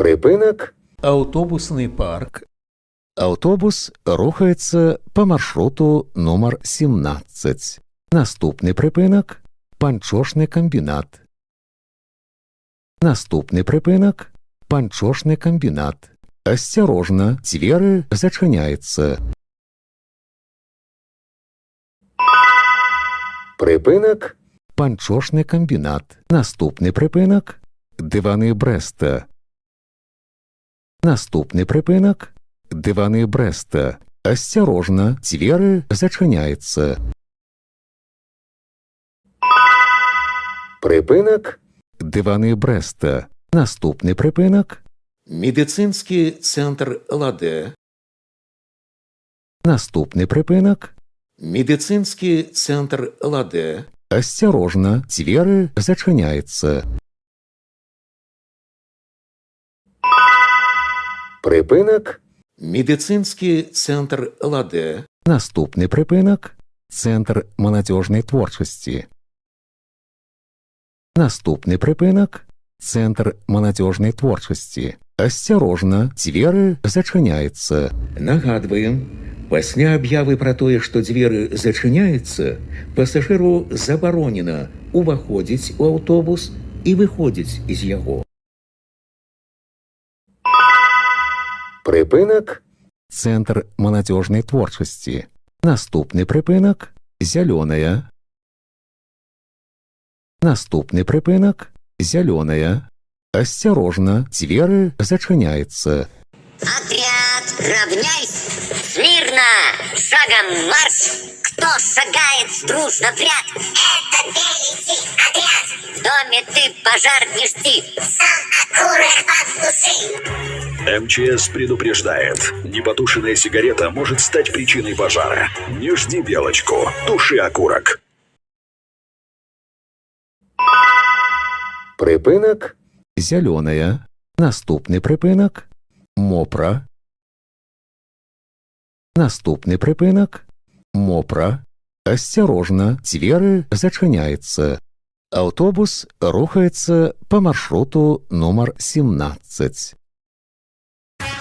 Припинок. Автобусный парк. Автобус рухається по маршруту номер 17. Наступний припинок – панчошний комбінат. Наступний припинок – панчошний комбінат. Осторожно, двері зачиняються. Припинок. Панчошний комбінат. Наступний припинок – дивани Бреста. Наступний припинок – дивани Бреста. Осторожно, двері зачиняються. Припинок. Дивани Бреста. Наступний припинок – Медицинский центр Ладе. наступний припинок – Медицинский центр Ладе. осторожно, двері зачиняються. Припинок. Медицинский центр Ладе. Наступний припинок – Центр молодіжної творчості. Наступний припинок – Центр молодіжної творчості. Осторожно, двері зачиняються. Нагадваем, пасля аб'явы пра тое, што дзверы зачыняюцца, пасажыру забаронена уваходзіць у аўтобус і выходзіць з яго. Припинок. Центр молодіжної творчості. Наступний припинок – зеленая. Наступний припинок – зеленая. Осторожно, двері зачиняються. Отряд, равняйсь! Смирно! Шагом марш! Кто шагает дружно в ряд? Это великий отряд! В доме ты пожар не жди! Сам окурок потуши! МЧС предупреждает, непотушенная сигарета может стать причиной пожара. Не жди белочку, туши окурок. Припинок. Зеленая. Наступний припинок – мопра. Наступний припинок – мопра. Осторожно, двері зачиняються. Автобус рухається по маршруту номер 17.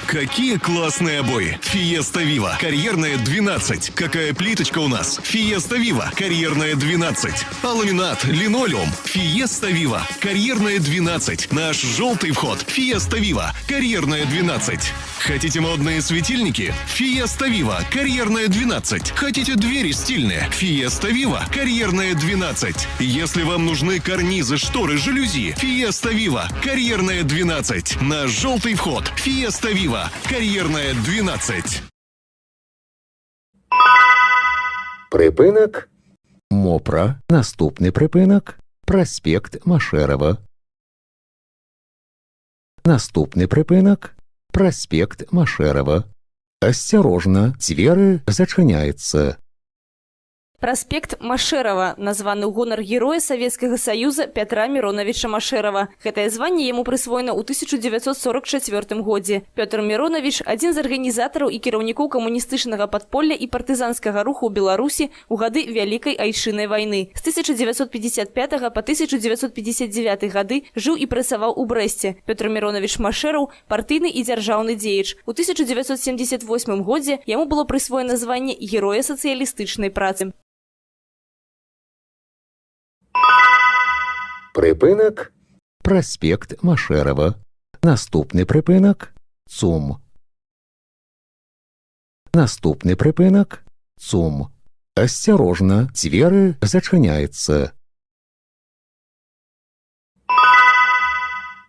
Какие классные обои! Фиеста Вива. Карьерная 12. Какая плиточка у нас? Фиеста Вива. Карьерная 12. А ламинат, линолеум. Фиеста Вива. Карьерная 12. Наш желтый вход. Фиеста Вива. Карьерная 12. Хотите модные светильники? Фиеста Вива. Карьерная 12. Хотите двери стильные? Фиеста Вива. Карьерная 12. Если вам нужны карнизы, шторы, жалюзи, Фиеста Вива. Карьерная 12. Наш желтый вход. Фиеста Вива. Карьерная 12. Припинок. Мопра. Наступний припинок – проспект Машерова. Наступний припинок – проспект Машерова. Осторожно, двері зачиняються. Праспект Машерова названы ў гонар героя Савецкага Саюза Пятра Мироновича Машерова. Гэтае званне яму прысвоена ў 1944 годзе. Пётр Миронович – адзін з арганізатараў і кіраўнікоў камуністычнага падполля і партызанскага руху ў Беларусі ў гады Вялікай Айчыннай вайны. З 1955 па 1959 гады жыў і працаваў у Брэсце. Пётр Миронович Машераў – партыйны і дзяржаўны дзеяч. У 1978 годзе яму было прысвоена званне Героя сацыялістычнай працы. Припинок. Проспект Машерова. Наступний припинок – ЦУМ. Наступний припинок – ЦУМ. Осторожно, двері зачиняються.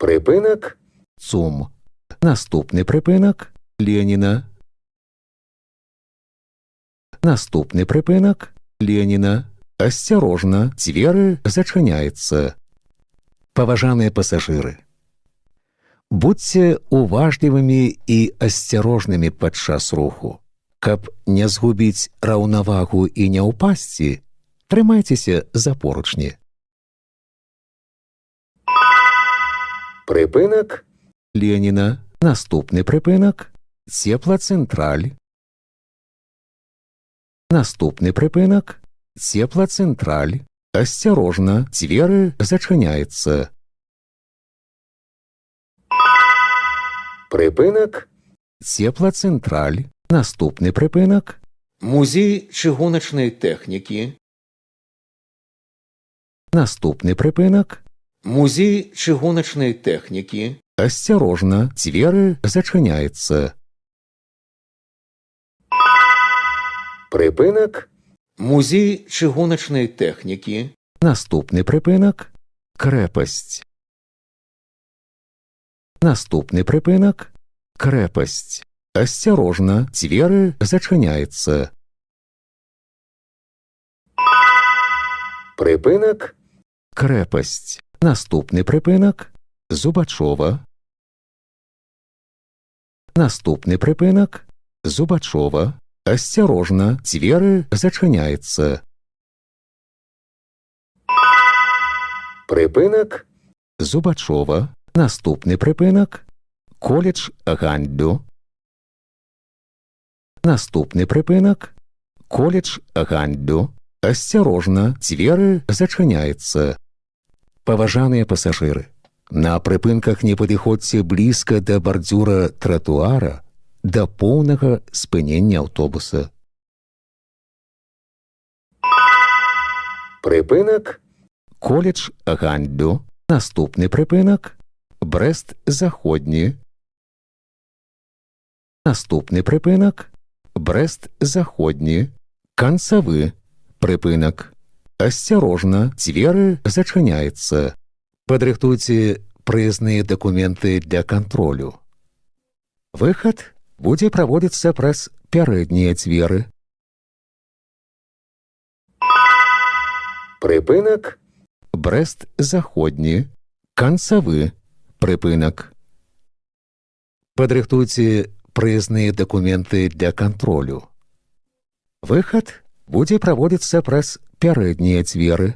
Припинок. ЦУМ. Наступний припинок – Леніна. Наступний припинок – Леніна. Осторожно, двері зачиняються. Паважаныя пасажыры, будьце уважлівымі і асцярожнымі падчас руху. Каб не згубіць раўнавагу і не ўпасці, трымайцеся за поручні. Припинок. Леніна. Наступны припинок – Теплоцентраль. Наступны припинок – Теплоцентраль. Осторожно, двері зачиняються. Припинок. Теплоцентраль. Наступний припинок. Музей чыгуначнай тэхнікі. Наступний припинок. Музей чыгуначнай тэхнікі. Осторожно, двери зачиняються. Припинок. Музей чыгуначнай тэхнікі. Наступний припинок. Крепость. Наступний припинок. Крепость. Осторожно, двери зачиняються. Припинок. Крепость. Наступний припинок. Зубачова. Наступний припинок. Зубачова. Осторожно, двери зачиняються. Припинок. Зубачова. Наступний припинок. Коледж Гандлю. Наступний припинок. Коледж Гандлю. Осторожно, двери зачиняються. Паважаныя пасажыры, на прыпынках не падыходзьце блізка да бардзюра тратуара да поўнага спынення аўтобуса. Припинок. Коледж Гандлю. Наступны прыпынак. Брэст-Заходні. Наступны прыпынак. Брэст-Заходні. Канцавы прыпынак. Осторожно, двери зачиняються. Падрыхтуйце прызныя документы для контролю. Выход будзе праводзіцца праз пярэднія дзверы. Припинок. Брэст-Заходні. Канцавы прыпынак. Падрыхтуйце прызныя документы для контролю. Выход будзе праводзіцца праз пярэднія дзверы.